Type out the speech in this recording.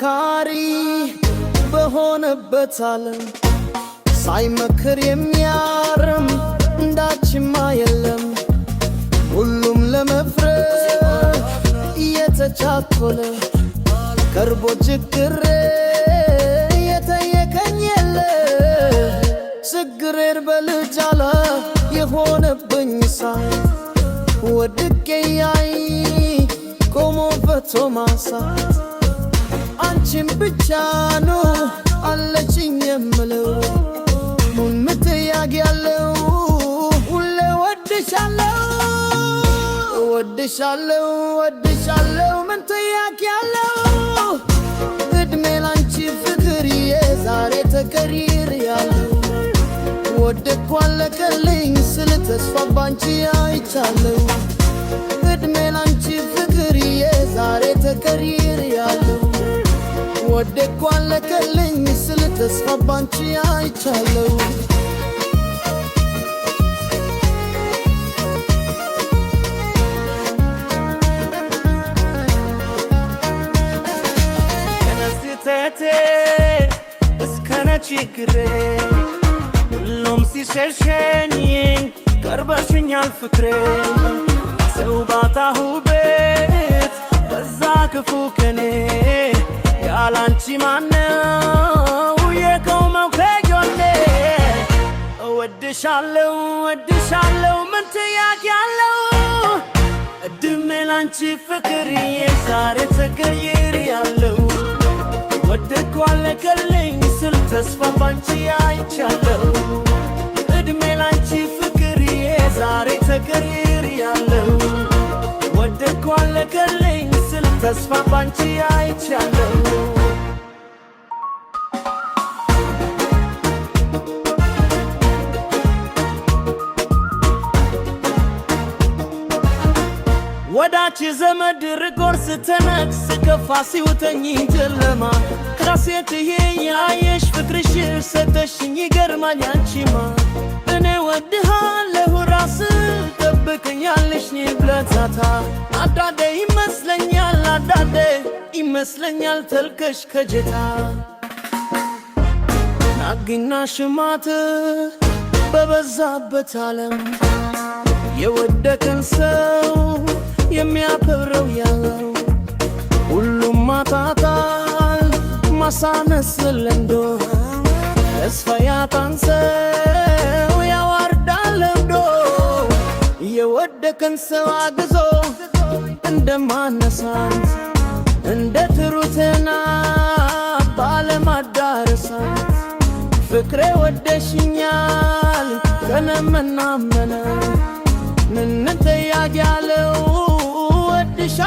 መካሪ በሆነበት ዓለም ሳይመክር የሚያርም እንዳችማ የለም። ሁሉም ለመፍረድ እየተቻኮለ ቀርቦ ችግሬ የተየከኝ የለ። ችግሬን በልጃለ የሆነብኝ ሳይ ወድቄ ያይ ቆሞ ፈቶ ማሳት አንቺን ብቻ ነው አለችኝ የምለው። ምን ምትያግ ያለው ሁሌ ወድሻለው ወድሻለው ወድሻለው ምን ትያግ ያለው እድሜ ላንቺ ፍቅርዬ ዛሬ ተቀሪር ያለው ወደድኩ አለቀልኝ ስል ተስፋ ባንቺ አይቻለው እድሜ ላንቺ ፍቅርዬ ዛሬ ተቀሪር ያለው ወደድኩ አለቀልኝ ስል ተስፋ ባንቺ አይቻለው ከነስቴቴ እስከነ ችግሬ ሁሉም ሲሸሸኝ ቀርበሽኛል ፍቅሬ ሰው ባጣሁበት በዛ ክፉ ከኔ ያላንቺ ማነው የቆመው ከጎኔ። እወድሻለው እወድሻለው ምን ትያቅ ያለው እድሜ ላንቺ ፍቅርዬ ዛሬ ተቀይር ያለው ወደድኩ አለቀልኝ ስል ተስፋ ባንቺ አይቻለው እድሜ ላንቺ ፍቅርዬ ዛሬ ተቀይር ያለው ወደድኩ አለቀልኝ ስል ተስፋ ባንቺ አይቻለው ወዳች ዘመድ ርቆር ስተነክስ ከፋ ሲውተኝ ጨለማ ራሴት ያየሽ ፍቅርሽ ሰተሽኝ ይገርማል ያንቺማ እኔ ወድሃለሁ ራስ ጠብቀኛለሽ ብለታታ አዳደ ይመስለኛል ተልከሽ ከጀታ ናግና ሽማት በበዛበት ዓለም የወደቀን ሰው የሚያከብረው ያለው ሁሉም ማጣጣል ማሳነስ ለንዶ ተስፋ ያጣን ሰው ያዋርዳል ለምዶ የወደቀን ሰው አግዞ እንደማነሳት እንደ ትሩትና ባለማዳረሳት ፍቅሬ ወደሽኛል ከነመናመነ ምን ተያግ ያለው ወድሻ